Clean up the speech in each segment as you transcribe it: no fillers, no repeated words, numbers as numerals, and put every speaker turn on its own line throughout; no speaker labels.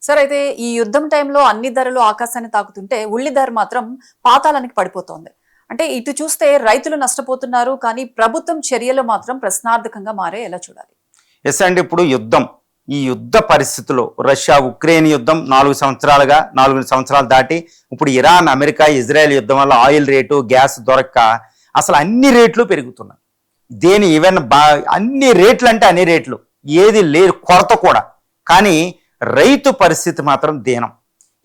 Sir అయితే ఈ యుద్ధం టైంలో అన్ని ధరలు ఆకాశాన్ని తాకుతుంటే ఉల్లి ధర మాత్రం పాతాళానికి పడిపోతోంది. అంటే ఇటు చూస్తే రైతులు నష్టపోతున్నారు, కానీ ప్రభుత్వం చర్యలు మాత్రం ప్రశ్నార్థకంగా మారే ఎలా చూడాలి?
ఎస్ అండి, ఇప్పుడు ఈ యుద్ధ పరిస్థితుల్లో రష్యా ఉక్రెయిన్ యుద్ధం 4 సంవత్సరాలు దాటి ఇప్పుడు ఇరాన్ అమెరికా ఇజ్రాయెల్ యుద్ధం వల్ల ఆయిల్ రేటు గ్యాస్ దొరక్క అసలు అన్ని రేట్లు పెరుగుతున్నాయి. అన్ని రేట్లు అంటే అన్ని రేట్లు, ఏది లేదు కొరత కూడా. కానీ రైతు పరిస్థితి మాత్రం దీనం.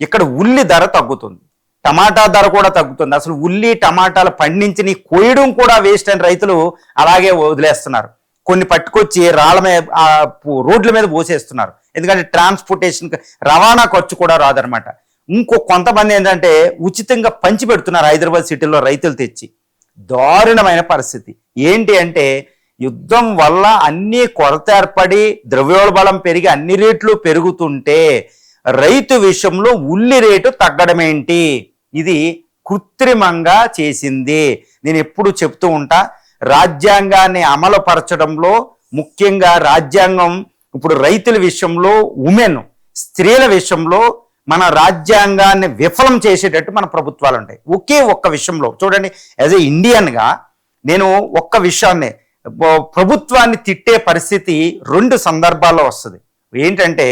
ఇక్కడ ఉల్లి ధర తగ్గుతుంది, టమాటా ధర కూడా తగ్గుతుంది. అసలు ఉల్లి టమాటాలు పండించి కోయడం కూడా వేస్ట్ అని రైతులు అలాగే వదిలేస్తున్నారు. కొన్ని పట్టుకొచ్చి రాళ్ళ మీద రోడ్ల మీద పోసేస్తున్నారు. ఎందుకంటే ట్రాన్స్పోర్టేషన్ రవాణా ఖర్చు కూడా రాదనమాట. కొంతమంది ఏంటంటే ఉచితంగా పంచి పెడుతున్నారు హైదరాబాద్ సిటీలో రైతులు తెచ్చి. దారుణమైన పరిస్థితి ఏంటి అంటే యుద్ధం వల్ల అన్ని కొరత ఏర్పడి ద్రవ్యోల్బణం పెరిగి అన్ని రేట్లు పెరుగుతుంటే రైతు విషయంలో ఉల్లి రేటు తగ్గడం ఏంటి? ఇది కృత్రిమంగా చేసింది. నేను ఎప్పుడు చెప్తూ ఉంటా, రాజ్యాంగాన్ని అమలు పరచడంలో ముఖ్యంగా రాజ్యాంగం ఇప్పుడు రైతుల విషయంలో స్త్రీల విషయంలో మన రాజ్యాంగాన్ని విఫలం చేసేటట్టు మన ప్రభుత్వాలు ఉంటాయి. ఒక్క విషయంలో చూడండి, యాజ్ ఏ ఇండియన్గా నేను ఒక్క విషయాన్ని ప్రభుత్వాన్ని తిట్టే పరిస్థితి 2 సందర్భాల్లో వస్తుంది. ఏంటంటే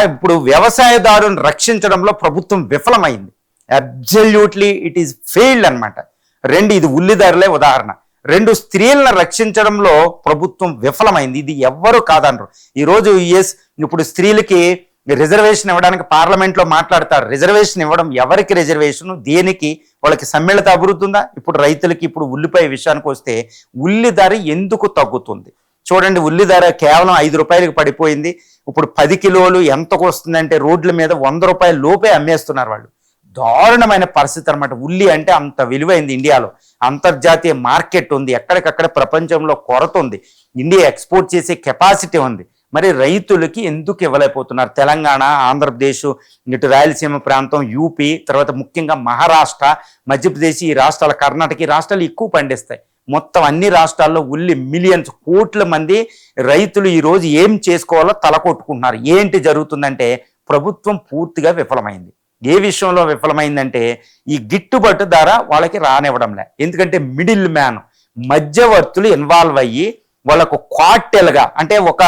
ఇప్పుడు వ్యవసాయదారుని రక్షించడంలో ప్రభుత్వం విఫలమైంది. అబ్సల్యూట్లీ ఇట్ ఈస్ ఫెయిల్డ్ అనమాట. ఇది ఉల్లిధరలే ఉదాహరణ. 2 స్త్రీలను రక్షించడంలో ప్రభుత్వం విఫలమైంది. ఇది ఎవ్వరూ కాదనరు. ఈరోజు ఇప్పుడు స్త్రీలకి రిజర్వేషన్ ఇవ్వడానికి పార్లమెంట్లో మాట్లాడతారు. రిజర్వేషన్ ఇవ్వడం ఎవరికి రిజర్వేషన్, దేనికి? వాళ్ళకి సమ్మిళిత అభివృద్ధి ఉందా? ఇప్పుడు రైతులకి ఇప్పుడు ఉల్లిపాయ విషయానికి వస్తే ఉల్లి ధర ఎందుకు తగ్గుతుంది చూడండి. ఉల్లి ధర కేవలం 5 రూపాయలకు పడిపోయింది. ఇప్పుడు 10 కిలోలు ఎంతకు వస్తుందంటే రోడ్ల మీద 100 రూపాయల లోపే అమ్మేస్తున్నారు వాళ్ళు. దారుణమైన పరిస్థితి అనమాట. ఉల్లి అంటే అంత విలువైంది. ఇండియాలో అంతర్జాతీయ మార్కెట్ ఉంది, ఎక్కడికక్కడ ప్రపంచంలో కొరత ఉంది, ఇండియా ఎక్స్పోర్ట్ చేసే కెపాసిటీ ఉంది. మరి రైతులకి ఎందుకు ఇవ్వలేకపోతున్నారు? తెలంగాణ, ఆంధ్రప్రదేశ్, ఇటు రాయలసీమ ప్రాంతం, యూపీ, తర్వాత ముఖ్యంగా మహారాష్ట్ర, మధ్యప్రదేశ్, ఈ రాష్ట్రాలు, కర్ణాటక ఈ రాష్ట్రాలు ఎక్కువ పండిస్తాయి. మొత్తం అన్ని రాష్ట్రాల్లో ఉల్లి మిలియన్స్, కోట్ల మంది రైతులు ఈరోజు ఏం చేసుకోవాలో తలకొట్టుకుంటున్నారు. ఏంటి జరుగుతుందంటే ప్రభుత్వం పూర్తిగా విఫలమైంది. ఏ విషయంలో విఫలమైందంటే ఈ గిట్టుబాటు ధర వాళ్ళకి రానివ్వడంలే. ఎందుకంటే మిడిల్ మ్యాన్, మధ్యవర్తులు ఇన్వాల్వ్ అయ్యి వాళ్ళకు క్వార్టెల్గా అంటే ఒక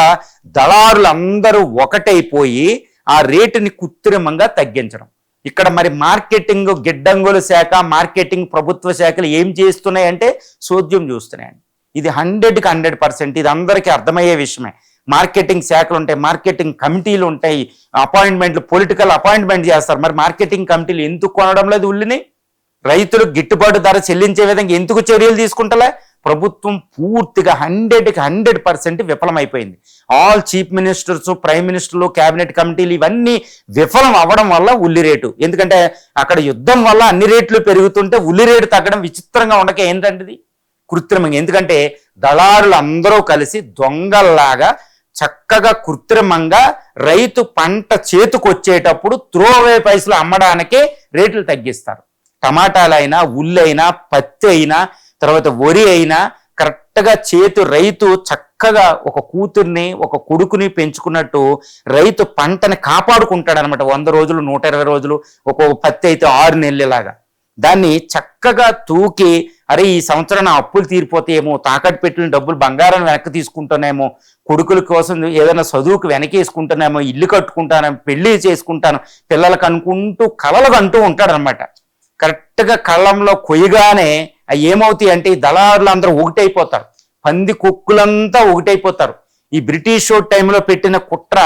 దళారులందరూ ఒకటైపోయి ఆ రేటుని కృత్రిమంగా తగ్గించడం. ఇక్కడ మరి మార్కెటింగ్ గిడ్డంగుల శాఖ, మార్కెటింగ్ ప్రభుత్వ శాఖలు ఏం చేస్తున్నాయంటే సోద్యం చూస్తున్నాయండి. ఇది 100కి 100%. ఇది అందరికీ అర్థమయ్యే విషయమే. మార్కెటింగ్ శాఖలు ఉంటాయి, మార్కెటింగ్ కమిటీలు ఉంటాయి, అపాయింట్మెంట్లు, పొలిటికల్ అపాయింట్మెంట్ చేస్తారు. మరి మార్కెటింగ్ కమిటీలు ఎందుకు కొనడం లేదు ఉల్లిని? రైతులు గిట్టుబాటు ధర చెల్లించే విధంగా ఎందుకు చర్యలు తీసుకుంటలే? ప్రభుత్వం పూర్తిగా 100కి 100% విఫలమైపోయింది. ఆల్ చీఫ్ మినిస్టర్స్, ప్రైమ్ మినిస్టర్లు, క్యాబినెట్ కమిటీలు ఇవన్నీ విఫలం అవ్వడం వల్ల ఉల్లి రేటు, ఎందుకంటే అక్కడ యుద్ధం వల్ల అన్ని రేట్లు పెరుగుతుంటే ఉల్లి రేటు తగ్గడం విచిత్రంగా ఉండక ఏంటంటే ఇది కృత్రిమంగా. ఎందుకంటే దళారులు అందరూ కలిసి దొంగల్లాగా చక్కగా కృత్రిమంగా రైతు పంట చేతికొచ్చేటప్పుడు త్రోవే పైసలు అమ్మడానికే రేట్లు తగ్గిస్తారు. టమాటాలైనా, ఉల్లి అయినా, పత్తి అయినా, తర్వాత వరి అయినా కరెక్ట్గా రైతు చక్కగా ఒక కూతుర్ని, ఒక కొడుకుని పెంచుకున్నట్టు రైతు పంటని కాపాడుకుంటాడు అనమాట. 100 రోజులు, 120 రోజులు, ఒక్కొక్క పత్తి అయితే 6 నెలలాగా దాన్ని చక్కగా తూకి, అరే ఈ సంవత్సరం నా అప్పులు తీరిపోతాయేమో, తాకట్టు పెట్టిన డబ్బులు బంగారం వెనక్కి తీసుకుంటానేమో, కొడుకుల కోసం ఏదైనా చదువుకు వెనకేసుకుంటానేమో, ఇల్లు కట్టుకుంటానేమో, పెళ్లి చేసుకుంటాను, పిల్లలకు అనుకుంటూ కలలు అంటూ ఉంటాడు అనమాట. కరెక్ట్గా కళ్ళంలో కొయ్యగానే అవి ఏమవుతాయి అంటే ఈ దళారులు అందరూ ఒకటైపోతారు, పంది కుక్కులంతా ఒకటైపోతారు. ఈ బ్రిటిష్ టైంలో పెట్టిన కుట్ర,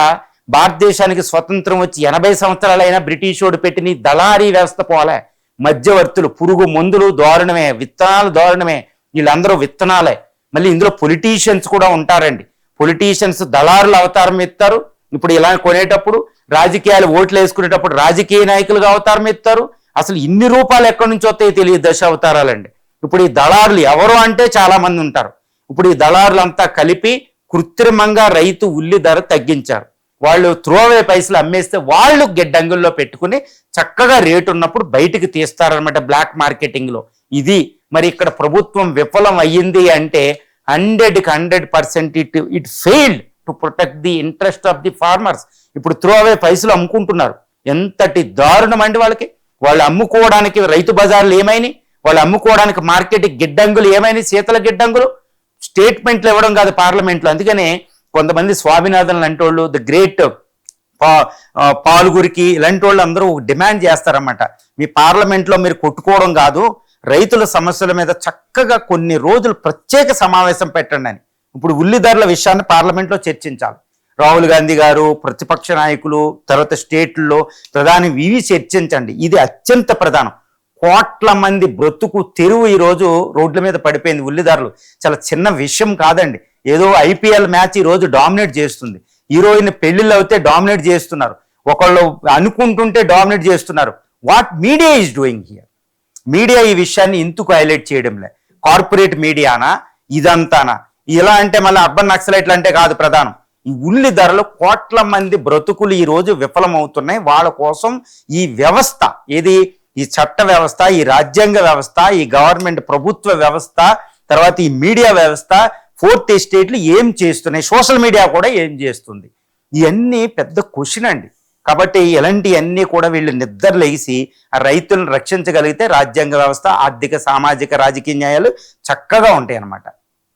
భారతదేశానికి స్వతంత్రం వచ్చి 80 సంవత్సరాలైనా బ్రిటిష్ పెట్టిన ఈ దళారీ వ్యవస్థ పోలే. మధ్యవర్తులు, పురుగు మందులు దారుణమే, విత్తనాలు దారుణమే, వీళ్ళందరూ విత్తనాలే. మళ్ళీ ఇందులో పొలిటీషియన్స్ కూడా ఉంటారండి. పొలిటీషియన్స్ దళారులు అవతారం ఎత్తారు. ఇప్పుడు ఇలా కొనేటప్పుడు రాజకీయాలు ఓట్లు వేసుకునేటప్పుడు రాజకీయ నాయకులుగా అవతారం ఎత్తారు. అసలు ఇన్ని రూపాయలు ఎక్కడి నుంచి వస్తాయో తెలియదు, దశ అవతారాలండి. ఇప్పుడు ఈ దళారులు ఎవరు అంటే చాలా మంది ఉంటారు. ఇప్పుడు ఈ దళారులంతా కలిపి కృత్రిమంగా రైతు ఉల్లి ధర తగ్గించారు. వాళ్ళు త్రోవే పైసలు అమ్మేస్తే వాళ్ళు గిడ్డంగుల్లో పెట్టుకుని చక్కగా రేటు ఉన్నప్పుడు బయటికి తీస్తారనమాట బ్లాక్ మార్కెటింగ్లో. ఇది మరి ఇక్కడ ప్రభుత్వం విఫలం అయ్యింది అంటే 100కి 100% it failed to protect the interest of the farmers. ఇప్పుడు త్రో అవే పైసలు అమ్ముకుంటున్నారు. ఎంతటి దారుణం అండి వాళ్ళకి. వాళ్ళు అమ్ముకోవడానికి రైతు బజార్లు ఏమైనాయి, వాళ్ళు అమ్ముకోవడానికి మార్కెట్ గిడ్డంగులు ఏమైనాయి, శీతల గిడ్డంగులు. స్టేట్మెంట్లు ఇవ్వడం కాదు పార్లమెంట్లో. అందుకనే కొంతమంది స్వామినాథన్ లాంటి వాళ్ళు, ది గ్రేట్ పాల్గురికి ఇలాంటి వాళ్ళు అందరూ డిమాండ్ చేస్తారన్నమాట, మీ పార్లమెంట్లో మీరు కొట్టుకోవడం కాదు, రైతుల సమస్యల మీద చక్కగా కొన్ని రోజులు ప్రత్యేక సమావేశం పెట్టండి అని. ఇప్పుడు ఉల్లి ధరల విషయాన్ని పార్లమెంట్లో చర్చించాలి. రాహుల్ గాంధీ గారు, ప్రతిపక్ష నాయకులు, తర్వాత స్టేట్లో ప్రధాని ఇవి చర్చించండి. ఇది అత్యంత ప్రధానం. కోట్ల మంది బ్రతుకు తెరువు ఈరోజు రోడ్ల మీద పడిపోయింది. ఉల్లి ధరలు చాలా చిన్న విషయం కాదండి. ఏదో ఐపీఎల్ మ్యాచ్ ఈరోజు డామినేట్ చేస్తుంది, హీరోయిన్ పెళ్లిళ్ళు అయితే డామినేట్ చేస్తున్నారు, ఒకళ్ళు అనుకుంటుంటే డామినేట్ చేస్తున్నారు. What media is doing here? Media ఈ విషయాన్ని ఎందుకు హైలైట్ చేయడంలే? కార్పొరేట్ మీడియానా ఇదంతానా? ఇలా అంటే మళ్ళీ అర్బన్ నక్సలైట్లు అంటే కాదు ప్రధానం. ఈ ఉల్లి ధరలు కోట్ల మంది బ్రతుకులు ఈ రోజు విఫలమవుతున్నాయి. వాళ్ళ కోసం ఈ వ్యవస్థ ఏది, ఈ చట్ట వ్యవస్థ, ఈ రాజ్యాంగ వ్యవస్థ, ఈ గవర్నమెంట్ ప్రభుత్వ వ్యవస్థ, తర్వాత ఈ మీడియా వ్యవస్థ, ఫోర్త్ ఎస్టేట్లు ఏం చేస్తున్నాయి, సోషల్ మీడియా కూడా ఏం చేస్తుంది, ఇవన్నీ పెద్ద క్వశ్చన్ అండి. కాబట్టి ఇలాంటివన్నీ కూడా వీళ్ళు నిద్రలేసి ఆ రైతులను రక్షించగలిగితే రాజ్యాంగ వ్యవస్థ, ఆర్థిక, సామాజిక, రాజకీయ న్యాయాలు చక్కగా ఉంటాయి అన్నమాట.